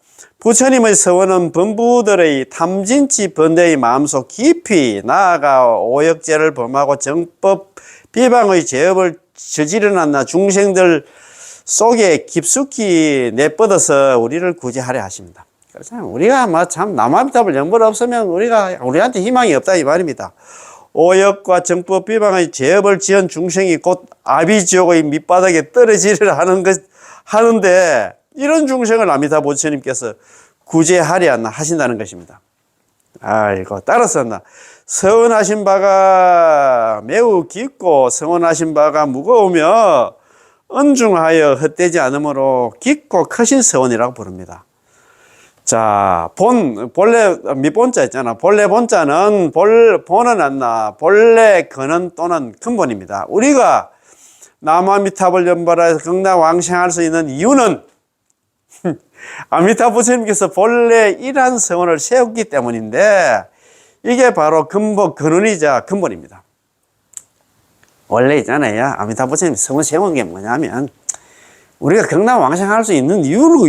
부처님의 서원은 범부들의 탐진치 번뇌의 마음속 깊이 나아가 오역죄를 범하고 정법 비방의 죄업을 저지르는 중생들 속에 깊숙이 내뻗어서 우리를 구제하려 하십니다. 그래서 우리가 참 남아미탑을 영벌 없으면 우리한테 희망이 없다 이 말입니다. 오역과 정법 비방의 죄업을 지은 중생이 곧 아비지옥의 밑바닥에 떨어지려 하는데 이런 중생을 아미타 부처님께서 구제하려 하신다는 것입니다. 아이고, 따라서 서원하신 바가 매우 깊고 서원하신 바가 무거우며 은중하여 헛되지 않으므로 깊고 크신 서원이라고 부릅니다. 자, 본래 밑본자 있잖아. 본래 본자는 본은 안나 본래 근원 또는 근본입니다. 우리가 남아미탑을 연발해서 극락왕생할 수 있는 이유는 아미타 부처님께서 본래 이러한 서원을 세웠기 때문인데 이게 바로 근원이자 근본입니다. 원래 있잖아요. 아미타 부처님 서원 세운 게 뭐냐면 우리가 극락왕생할 수 있는 이유가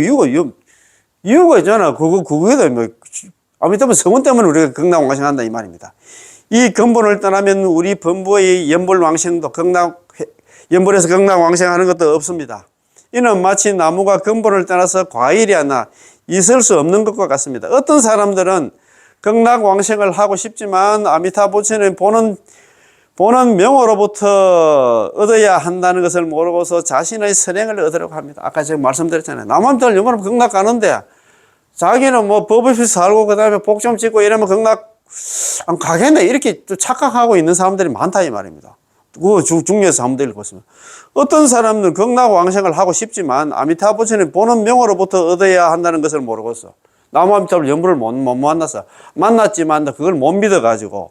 있잖아. 그거다. 아미타불 서원 때문에 우리가 극락왕생한다 이 말입니다. 이 근본을 떠나면 우리 범부의 연불왕생도 연불에서 극락왕생하는 것도 없습니다. 이는 마치 나무가 근본을 떠나서 과일이 하나 있을 수 없는 것과 같습니다. 어떤 사람들은 극락왕생을 하고 싶지만 아미타 부처님 보는 명으로부터 얻어야 한다는 것을 모르고서 자신의 선행을 얻으려고 합니다. 아까 제가 말씀드렸잖아요. 남한들 영원히 극락 가는데 자기는 법 없이 살고 그 다음에 복 좀 짓고 이러면 극락 안 가겠네 이렇게 또 착각하고 있는 사람들이 많다 이 말입니다. 그 중요해서 한번 읽어보시면 어떤 사람들은 극락왕생을 하고 싶지만 아미타 부처님 보는 명으로부터 얻어야 한다는 것을 모르고서 나무아미타불 연불을 못 만나서 만났지만 그걸 못 믿어가지고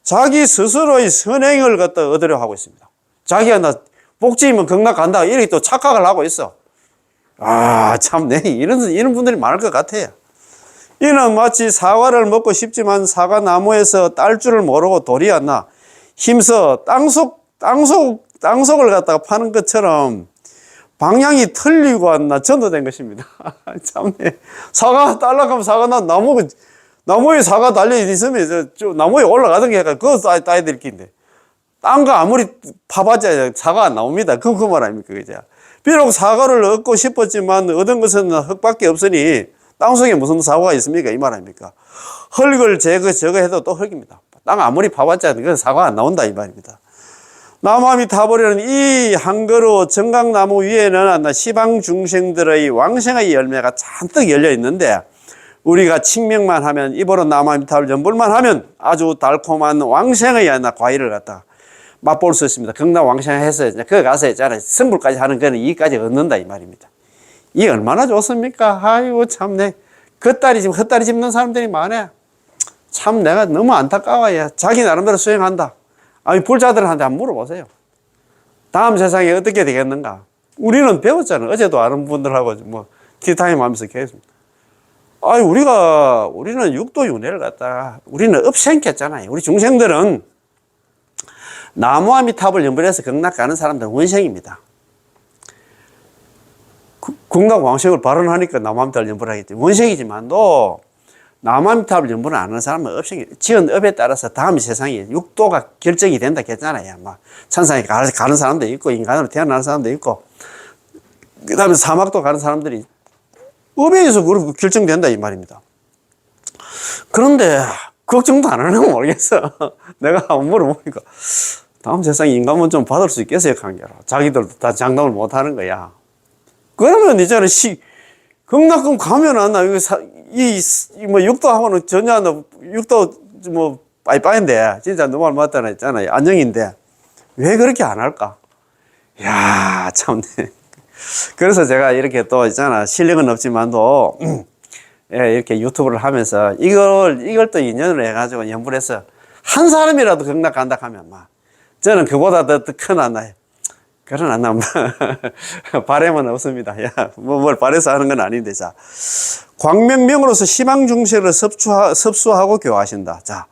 자기 스스로의 선행을 갖다 얻으려 하고 있습니다. 자기가 복지면 극락 간다 이렇게 또 착각을 하고 있어. 참, 이런 분들이 많을 것 같아요. 이는 마치 사과를 먹고 싶지만 사과 나무에서 딸 줄을 모르고 돌이 안 나 힘써 땅속을 갖다가 파는 것처럼 방향이 틀리고 안 나 전도된 것입니다. 참네. 사과 딸라고 하면 사과 나무에 사과 달려 있으면 나무에 올라가던 게 그거 따야 될 긴데 딴 거 아무리 파봤자 사과 안 나옵니다. 그 말 아닙니까? 그죠? 비록 사과를 얻고 싶었지만 얻은 것은 흙밖에 없으니 땅속에 무슨 사과가 있습니까? 이 말 아닙니까? 흙을 저거 해도 또 흙입니다. 땅 아무리 파봤자 그건 사과 안 나온다 이 말입니다. 나무아미 타버리는 이 한 그루 정강나무 위에는 시방 중생들의 왕생의 열매가 잔뜩 열려 있는데 우리가 칭명만 하면 입으로 나무아미타불 연불만 하면 아주 달콤한 왕생의 과일을 갖다 맛볼 수 있습니다. 극락왕생해서 거기 가서 있잖아요. 성불까지 하는 거는 이까지 얻는다 이 말입니다. 이 얼마나 좋습니까? 아이고 참네. 헛다리 짚는 사람들이 많아. 참 내가 너무 안타까워요. 자기 나름대로 수행한다. 불자들한테 한번 물어보세요. 다음 세상에 어떻게 되겠는가? 우리는 배웠잖아요. 어제도 아는 분들하고 티타임 하면서 계속. 우리는 육도윤회를 갖다가 우리는 업생했잖아요. 우리 중생들은 나무아미탑을 연불해서 극락 가는 사람들은 원생입니다. 극락왕생을 발언하니까 나무아미탑을 연불하겠지. 원생이지만도 나무아미탑을 연불을 안 하는 사람은 업생이에요. 지은 업에 따라서 다음 세상에 육도가 결정이 된다 했잖아요. 천상에 가는 사람도 있고 인간으로 태어나는 사람도 있고 그 다음에 사막도 가는 사람들이 업에 의해서 그렇게 결정된다 이 말입니다. 그런데 걱정도 안 하는 건 모르겠어. 내가 한번 물어보니까 다음 세상에 인간은 좀 받을 수 있겠어요, 관계로. 자기들도 다 장담을 못 하는 거야. 그러면 이제는 극락금 가면 안 나. 육도하고는 전혀 안 나. 육도 빠이빠이인데, 진짜 너 말 맞다나 했잖아요. 안정인데. 왜 그렇게 안 할까? 이야, 참네. 그래서 제가 이렇게 또 있잖아. 실력은 없지만도, 이렇게 유튜브를 하면서 이걸 또 인연으로 해가지고 연불해서 한 사람이라도 극락 간다 하면 막 저는 그보다 더 큰 하나예요. 그런 하나 바람은 없습니다. 야, 뭘 바래서 하는 건 아닌데. 자, 광명명으로서 희망중생을 섭수하고 교화하신다. 자,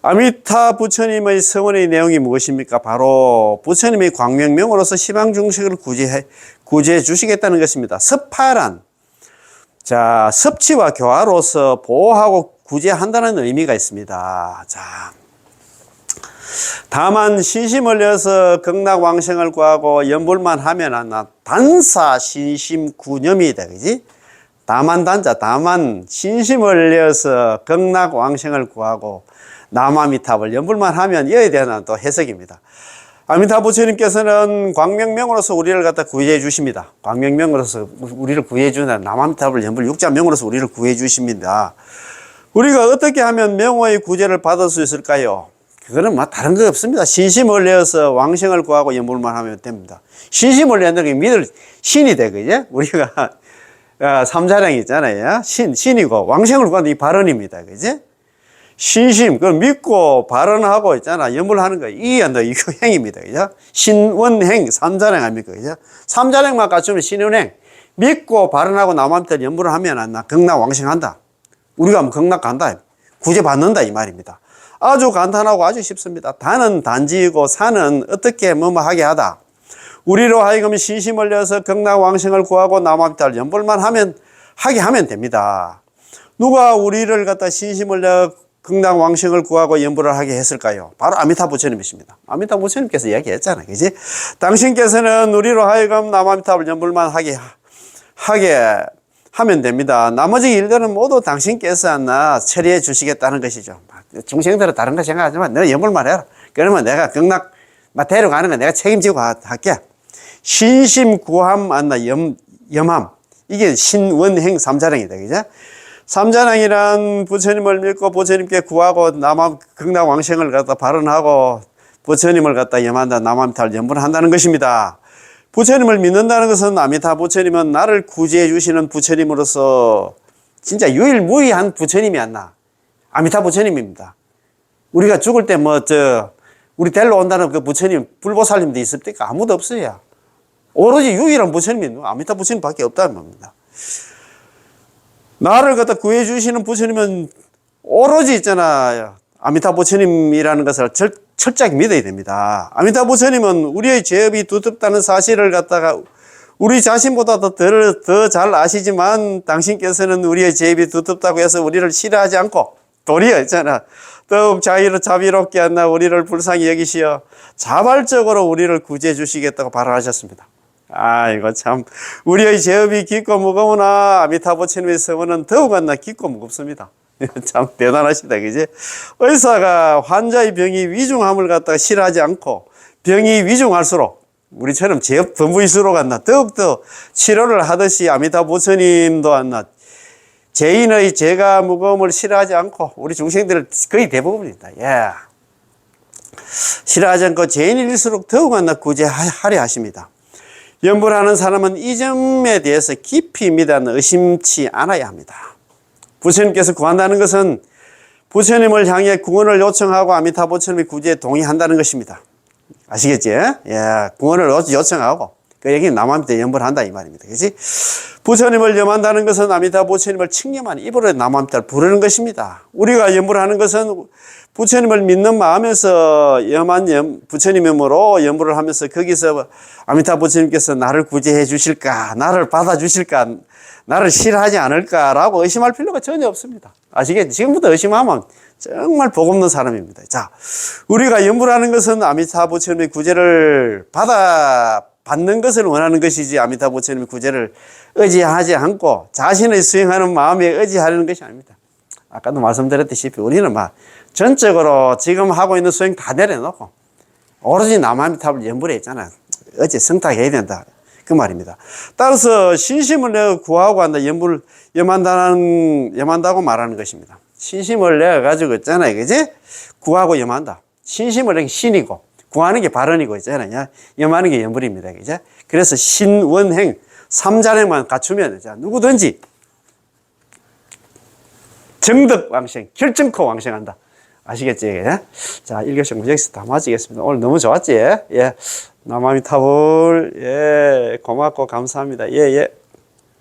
아미타 부처님의 서원의 내용이 무엇입니까? 바로 부처님의 광명명으로서 희망중생을 구제해 주시겠다는 것입니다. 섭파란, 자, 섭취와 교화로서 보호하고 구제한다는 의미가 있습니다. 자, 다만 신심을 내어서 극락왕생을 구하고 연불만 하면 안나 단사 신심구념이다. 그지? 다만 신심을 내어서 극락왕생을 구하고 남아미탑을 연불만 하면 이에 대한 또 해석입니다. 아미타 부처님께서는 광명명으로서 우리를 갖다 구해해 주십니다. 광명명으로서 우리를 구해해 주는 남아미탑을 연불 육자명으로서 우리를 구해해 주십니다. 우리가 어떻게 하면 명호의 구제를 받을 수 있을까요? 그거는 뭐 다른 거 없습니다. 신심을 내어서 왕생을 구하고 연불만 하면 됩니다. 신심을 내는 게 믿을 신이 돼, 그죠? 우리가 삼자량이 있잖아요. 신이고 왕생을 구하는 이 발언입니다, 그죠? 신심, 그걸 믿고 발언하고 있잖아. 연불하는 거, 이거 행입니다, 그죠? 신원행, 삼자량 아닙니까, 그죠? 삼자량만 갖추면 신원행, 믿고 발언하고 남한테 연불을 하면 나 극락 왕생한다. 우리가 하면 극락 간다. 구제받는다, 이 말입니다. 아주 간단하고 아주 쉽습니다. 단은 단지이고 사는 어떻게 뭐뭐하게 하다. 우리로 하여금 신심을 내어서 극락왕생을 구하고 남한테 연불만 하게 하면 됩니다. 누가 우리를 갖다 신심을 내어 극락왕생을 구하고 연불을 하게 했을까요? 바로 아미타 부처님이십니다. 아미타 부처님께서 이야기했잖아요. 그지? 당신께서는 우리로 하여금 남아미타불 연불만 하게 하면 됩니다. 나머지 일들은 모두 당신께서 처리해 주시겠다는 것이죠. 중생들은 다른 거 생각하지만 너 연불만 해라. 그러면 내가 극락 데려가는 거 내가 책임지고 할게. 신심 구함 염함. 이게 신원행 삼자량이다. 그죠? 삼자량이란 부처님을 믿고 부처님께 구하고 극락 왕생을 갖다 발언하고 부처님을 갖다 염한다. 남아미타를 연불한다는 것입니다. 부처님을 믿는다는 것은 아미타 부처님은 나를 구제해 주시는 부처님으로서 진짜 유일무이한 부처님이 아미타 부처님입니다. 우리가 죽을 때 우리 데리러 온다는 그 부처님, 불보살님도 있습니까? 아무도 없어요. 오로지 유일한 부처님이 아미타 부처님밖에 없다는 겁니다. 나를 갖다 구해 주시는 부처님은 오로지 아미타 부처님이라는 것을 철저하게 믿어야 됩니다. 아미타 부처님은 우리의 죄업이 두텁다는 사실을 갖다가 우리 자신보다 더 잘 아시지만 당신께서는 우리의 죄업이 두텁다고 해서 우리를 싫어하지 않고 도리어 더욱 자비롭게 우리를 불쌍히 여기시어 자발적으로 우리를 구제해 주시겠다고 발언하셨습니다. 이거 참 우리의 죄업이 깊고 무거우나 아미타 부처님의 서원은 더욱 깊고 무겁습니다. 참 대단하시다, 그지? 의사가 환자의 병이 위중함을 갖다가 싫어하지 않고 병이 위중할수록 우리처럼 죄업 범부일수록 더욱더 치료를 하듯이 아미타 부처님도 죄인의 죄가 무거움을 싫어하지 않고 우리 중생들 거의 대부분입니다. 예. 싫어하지 않고 죄인일수록 더욱 구제하려 하십니다. 연불하는 사람은 이 점에 대해서 깊이 의심치 않아야 합니다. 부처님께서 구한다는 것은 부처님을 향해 구원을 요청하고 아미타 부처님의 구제에 동의한다는 것입니다. 아시겠지? 예, 구원을 요청하고 그 얘기는 남아미타 연불한다 이 말입니다. 그렇지? 부처님을 염한다는 것은 아미타 부처님을 칭념한 입으로 남아미타를 부르는 것입니다. 우리가 연불하는 것은 부처님을 믿는 마음에서 부처님으로 연불을 하면서 거기서 아미타 부처님께서 나를 구제해 주실까, 나를 받아 주실까, 나를 싫어하지 않을까라고 의심할 필요가 전혀 없습니다. 아시겠지? 지금부터 의심하면 정말 복 없는 사람입니다. 자, 우리가 연불하는 것은 아미타 부처님의 구제를 받는 것을 원하는 것이지 아미타 부처님의 구제를 의지하지 않고 자신의 수행하는 마음에 의지하려는 것이 아닙니다. 아까도 말씀드렸듯이 우리는 전적으로 지금 하고 있는 수행 다 내려놓고 오로지 남아미타불 연불에 있잖아요. 어째 성탁해야 된다. 그 말입니다. 따라서 신심을 내어 구하고 염한다고 말하는 것입니다. 신심을 내어가지고 있잖아요. 그지? 구하고 염한다. 신심을 내기 신이고, 구하는 게 발언이고 있잖아요. 염하는 게 연불입니다. 그죠? 그래서 신원행, 삼자력만 갖추면, 누구든지 정덕 왕생, 결정코 왕생한다. 아시겠지? 예? 자, 1교시 공부 여기서 다 마치겠습니다. 오늘 너무 좋았지? 예. 남아미타불, 예. 고맙고 감사합니다. 예, 예.